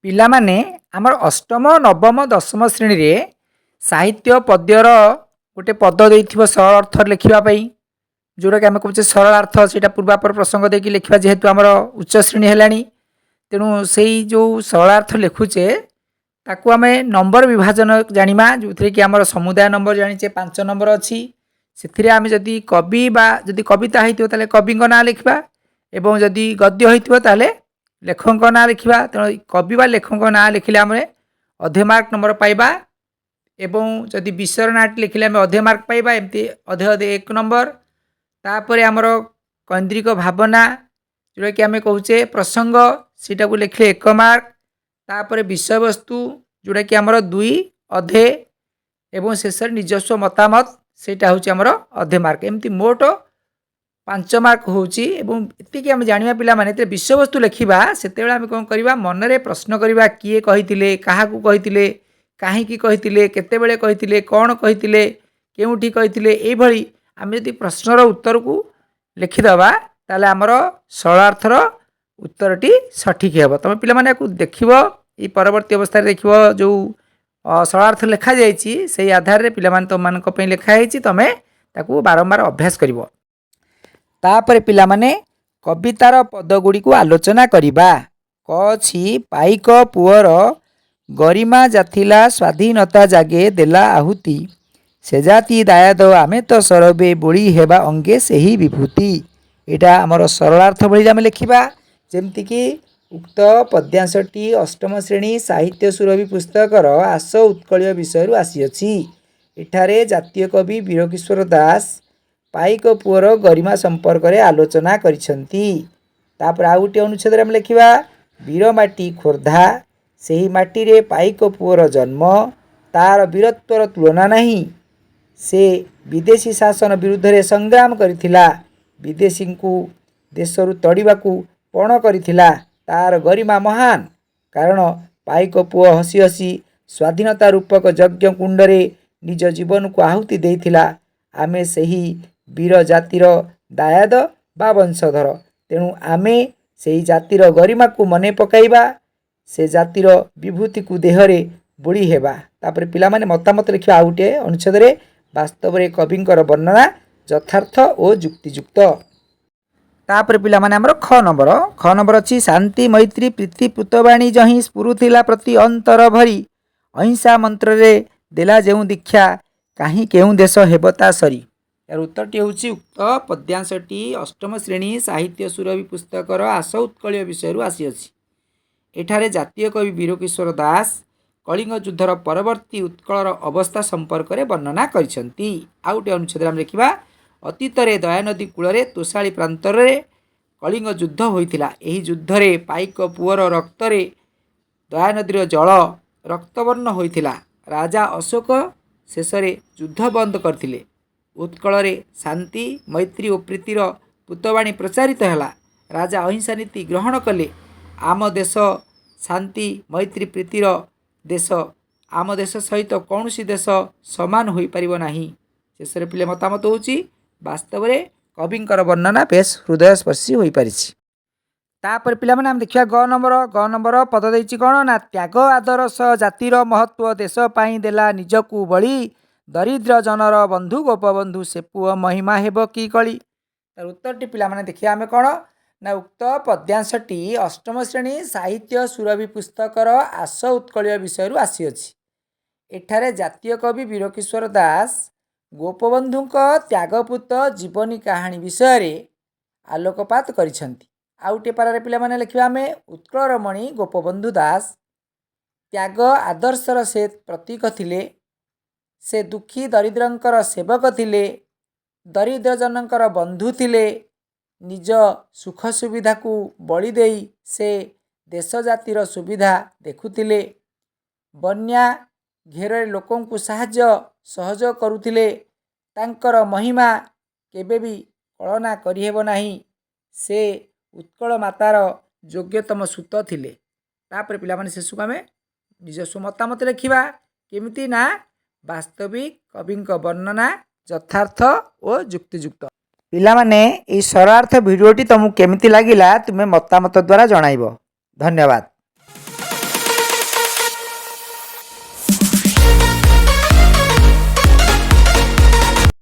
ପିଲାମାନେ ଆମର ଅଷ୍ଟମ ନବମ ଦଶମ ଶ୍ରେଣୀରେ ସାହିତ୍ୟ ପଦ୍ୟର ଗୋଟେ ପଦ ଦେଇଥିବ ସରଳ ଅର୍ଥ ଲେଖିବା ପାଇଁ, ଯେଉଁଟାକି ଆମେ କହୁଛେ ସରଳାର୍ଥ। ସେଇଟା ପୂର୍ବାପର ପ୍ରସଙ୍ଗ ଦେଇକି ଲେଖିବା, ଯେହେତୁ ଆମର ଉଚ୍ଚ ଶ୍ରେଣୀ ହେଲାଣି। ତେଣୁ ସେଇ ଯେଉଁ ସରଳାର୍ଥ ଲେଖୁଛେ ତାକୁ ଆମେ ନମ୍ବର ବିଭାଜନ ଜାଣିବା, ଯେଉଁଥିରେ କି ଆମର ସମୁଦାୟ ନମ୍ବର ଜାଣିଛେ 5 ନମ୍ବର ଅଛି। ସେଥିରେ ଆମେ ଯଦି କବି ବା ଯଦି କବିତା ହେଇଥିବ ତାହେଲେ କବିଙ୍କ ନାଁ ଲେଖିବା, ଏବଂ ଯଦି ଗଦ୍ୟ ହେଇଥିବ ତାହେଲେ ଲେଖକଙ୍କ ନାଁ ଲେଖିବା। ତେଣୁ କବି ବା ଲେଖକଙ୍କ ନାଁ ଲେଖିଲେ ଆମେ ଅଧେ ମାର୍କ ନମ୍ବର ପାଇବା, ଏବଂ ଯଦି ବିଷୟର ନାଁଟି ଲେଖିଲେ ଆମେ ଅଧେ ମାର୍କ ପାଇବା, ଏମିତି ଅଧେ ଅଧେ 1 ନମ୍ବର। ତାପରେ ଆମର କୈନ୍ଦ୍ରିକ ଭାବନା, ଯେଉଁଟାକି ଆମେ କହୁଛେ ପ୍ରସଙ୍ଗ, ସେଇଟାକୁ ଲେଖିଲେ 1 ମାର୍କ। ତାପରେ ବିଷୟବସ୍ତୁ, ଯେଉଁଟାକି ଆମର 2 ଅଧେ, ଏବଂ ଶେଷରେ ନିଜସ୍ୱ ମତାମତ, ସେଇଟା ହେଉଛି ଆମର ଅଧେ ମାର୍କ। ଏମିତି ମୋଟ 5 ମାର୍କ ହେଉଛି। ଏବଂ ଏତିକି ଆମେ ଜାଣିବା ପିଲାମାନେ, ଯେତେବେଳେ ବିଷୟବସ୍ତୁ ଲେଖିବା ସେତେବେଳେ ଆମେ କ'ଣ କରିବା, ମନରେ ପ୍ରଶ୍ନ କରିବା, କିଏ କହିଥିଲେ, କାହାକୁ କହିଥିଲେ, କାହିଁକି କହିଥିଲେ, କେତେବେଳେ କହିଥିଲେ, କ'ଣ କହିଥିଲେ, କେଉଁଠି କହିଥିଲେ। ଏଇଭଳି ଆମେ ଯଦି ପ୍ରଶ୍ନର ଉତ୍ତରକୁ ଲେଖିଦେବା ତାହେଲେ ଆମର ସରଳାର୍ଥର ଉତ୍ତରଟି ସଠିକ୍ ହେବ। ତୁମେ ପିଲାମାନେ ୟାକୁ ଦେଖିବ, ଏଇ ପରବର୍ତ୍ତୀ ଅବସ୍ଥାରେ ଦେଖିବ ଯେଉଁ ସରଳାର୍ଥ ଲେଖାଯାଇଛି ସେଇ ଆଧାରରେ ପିଲାମାନେ ତୁମମାନଙ୍କ ପାଇଁ ଲେଖା ହେଇଛି, ତୁମେ ତାକୁ ବାରମ୍ବାର ଅଭ୍ୟାସ କରିବ। ତାପରେ ପିଲାମାନେ କବିତାର ପଦଗୁଡ଼ିକୁ ଆଲୋଚନା କରିବା। କ ଅଛି, ପାଇକ ପୁଅର ଗରିମା ଯାଥିଲା ସ୍ୱାଧୀନତା ଜାଗେ ଦେଲା ଆହୁତି, ସେ ଜାତି ଦାୟାଦ ଆମେ ତ ସରବେ ବୋଳି ହେବା ଅଙ୍ଗେ ସେହି ବିଭୂତି। ଏଇଟା ଆମର ସରଳାର୍ଥ ଭଳି ଆମେ ଲେଖିବା। ଯେମିତିକି ଉକ୍ତ ପଦ୍ୟାଂଶଟି ଅଷ୍ଟମ ଶ୍ରେଣୀ ସାହିତ୍ୟ ସୁରଭି ପୁସ୍ତକର ଆସ ଉତ୍କଳୀୟ ବିଷୟରୁ ଆସିଅଛି। ଏଠାରେ ଜାତୀୟ କବି ବୀରକିଶୋର ଦାସ ପାଇକ ପୁଅର ଗରିମା ସମ୍ପର୍କରେ ଆଲୋଚନା କରିଛନ୍ତି। ତାପରେ ଆଉ ଗୋଟିଏ ଅନୁଚ୍ଛେଦରେ ଆମେ ଲେଖିବା, ବୀରମାଟି ଖୋର୍ଦ୍ଧା, ସେହି ମାଟିରେ ପାଇକ ପୁଅର ଜନ୍ମ, ତାର ବୀରତ୍ୱର ତୁଳନା ନାହିଁ। ସେ ବିଦେଶୀ ଶାସନ ବିରୁଦ୍ଧରେ ସଂଗ୍ରାମ କରିଥିଲା, ବିଦେଶୀଙ୍କୁ ଦେଶରୁ ତଡ଼ିବାକୁ ପଣ କରିଥିଲା। ତାର ଗରିମା ମହାନ, କାରଣ ପାଇକ ପୁଅ ହସି ହସି ସ୍ୱାଧୀନତା ରୂପକ ଯଜ୍ଞ କୁଣ୍ଡରେ ନିଜ ଜୀବନକୁ ଆହୁତି ଦେଇଥିଲା। ଆମେ ସେହି ବୀର ଜାତିର ଦାୟାଦ ବା ବଂଶଧର, ତେଣୁ ଆମେ ସେହି ଜାତିର ଗରିମାକୁ ମନେ ପକାଇବା, ସେ ଜାତିର ବିଭୂତିକୁ ଦେହରେ ବୋଳି ହେବା। ତାପରେ ପିଲାମାନେ ମତାମତ ଲେଖିବା ଆଉ ଗୋଟିଏ ଅନୁଚ୍ଛେଦରେ, ବାସ୍ତବରେ କବିଙ୍କର ବର୍ଣ୍ଣନା ଯଥାର୍ଥ ଓ ଯୁକ୍ତିଯୁକ୍ତ। ତାପରେ ପିଲାମାନେ ଆମର ଖ ନମ୍ବର ଅଛି, ଶାନ୍ତି ମୈତ୍ରୀ ପ୍ରୀତି ପୂତବାଣୀ ଯହିଁ ସ୍ଫୁରୁଥିଲା ପ୍ରତି ଅନ୍ତର ଭରି, ଅହିଂସା ମନ୍ତ୍ରରେ ଦେଲା ଯେଉଁ ଦୀକ୍ଷା, କାହିଁ କେଉଁ ଦେଶ ହେବ ତା ସରି। ଏହାର ଉତ୍ତରଟି ହେଉଛି, ଉକ୍ତ ପଦ୍ୟାଂଶଟି ଅଷ୍ଟମ ଶ୍ରେଣୀ ସାହିତ୍ୟ ସୁରଭି ପୁସ୍ତକର ଆସ ଉତ୍କଳୀୟ ବିଷୟରୁ ଆସିଅଛି। ଏଠାରେ ଜାତୀୟ କବି ବୀରକିଶୋର ଦାସ କଳିଙ୍ଗ ଯୁଦ୍ଧର ପରବର୍ତ୍ତୀ ଉତ୍କଳର ଅବସ୍ଥା ସମ୍ପର୍କରେ ବର୍ଣ୍ଣନା କରିଛନ୍ତି। ଆଉ ଗୋଟିଏ ଅନୁଚ୍ଛେଦରେ ଆମେ ଲେଖିବା, ଅତୀତରେ ଦୟାନଦୀ କୂଳରେ ତୋଷାଳୀ ପ୍ରାନ୍ତରରେ କଳିଙ୍ଗ ଯୁଦ୍ଧ ହୋଇଥିଲା। ଏହି ଯୁଦ୍ଧରେ ପାଇକ ପୁଅର ରକ୍ତରେ ଦୟାନଦୀର ଜଳ ରକ୍ତବର୍ଣ୍ଣ ହୋଇଥିଲା। ରାଜା ଅଶୋକ ଶେଷରେ ଯୁଦ୍ଧ ବନ୍ଦ କରିଥିଲେ। ଉତ୍କଳରେ ଶାନ୍ତି ମୈତ୍ରୀ ଓ ପ୍ରୀତିର ପୂତବାଣୀ ପ୍ରଚାରିତ ହେଲା। ରାଜା ଅହିଂସା ନୀତି ଗ୍ରହଣ କଲେ। ଆମ ଦେଶ ଶାନ୍ତି ମୈତ୍ରୀ ପ୍ରୀତିର ଦେଶ। ଆମ ଦେଶ ସହିତ କୌଣସି ଦେଶ ସମାନ ହୋଇପାରିବ ନାହିଁ। ଶେଷରେ ପିଲେ ମତାମତ ହେଉଛି, ବାସ୍ତବରେ କବିଙ୍କର ବର୍ଣ୍ଣନା ବେଶ ହୃଦୟସ୍ପର୍ଶୀ ହୋଇପାରିଛି। ତାପରେ ପିଲାମାନେ ଆମେ ଦେଖିବା ଗ ନମ୍ବର ପଦ ଦେଇଛି କ'ଣ ନା, ତ୍ୟାଗ ଆଦର୍ଶ ଜାତିର ମହତ୍ଵ ଦେଶ ପାଇଁ ଦେଲା ନିଜକୁ ବଳି, ଦରିଦ୍ର ଜନର ବନ୍ଧୁ ଗୋପବନ୍ଧୁ ସେ ପୁଅ ମହିମା ହେବ କି କଳି। ତାର ଉତ୍ତରଟି ପିଲାମାନେ ଦେଖିବା ଆମେ କ'ଣ ନା, ଉକ୍ତ ପଦ୍ୟାଂଶଟି ଅଷ୍ଟମ ଶ୍ରେଣୀ ସାହିତ୍ୟ ସୁରଭି ପୁସ୍ତକର ଆସ ଉତ୍କଳୀୟ ବିଷୟରୁ ଆସିଅଛି। ଏଠାରେ ଜାତୀୟ କବି ବୀରକିଶୋର ଦାସ ଗୋପବନ୍ଧୁଙ୍କ ତ୍ୟାଗପୂତ ଜୀବନୀ କାହାଣୀ ବିଷୟରେ ଆଲୋକପାତ କରିଛନ୍ତି। ଆଉ ଗୋଟିଏ ପାରାରେ ପିଲାମାନେ ଲେଖିବା ଆମେ, ଉତ୍କଳର ମଣି ଗୋପବନ୍ଧୁ ଦାସ ତ୍ୟାଗ ଆଦର୍ଶର ସେ ପ୍ରତୀକ ଥିଲେ। ସେ ଦୁଃଖୀ ଦରିଦ୍ରଙ୍କର ସେବକ ଥିଲେ, ଦରିଦ୍ରଜନଙ୍କର ବନ୍ଧୁ ଥିଲେ। ନିଜ ସୁଖ ସୁବିଧାକୁ ବଳି ଦେଇ ସେ ଦେଶ ଜାତିର ସୁବିଧା ଦେଖୁଥିଲେ। ବନ୍ୟା ଘେରରେ ଲୋକଙ୍କୁ ସାହାଯ୍ୟ ସହଯୋଗ କରୁଥିଲେ। ତାଙ୍କର ମହିମା କେବେ ବି କଳନା କରିହେବ ନାହିଁ। ସେ ଉତ୍କଳ ମାତାର ଯୋଗ୍ୟତମ ସୁତ ଥିଲେ। ତାପରେ ପିଲାମାନେ ଶେଷକୁ ଆମେ ନିଜସ୍ୱ ମତାମତ ଲେଖିବା, କେମିତି ନା, ବାସ୍ତବିକ କବିଙ୍କ ବର୍ଣ୍ଣନା ଯଥାର୍ଥ ଓ ଯୁକ୍ତିଯୁକ୍ତ। ପିଲାମାନେ ଏହି ସରଳାର୍ଥ ଭିଡ଼ିଓଟି ତୁମକୁ କେମିତି ଲାଗିଲା ତୁମେ ମତାମତ ଦ୍ୱାରା ଜଣାଇବ। ଧନ୍ୟବାଦ।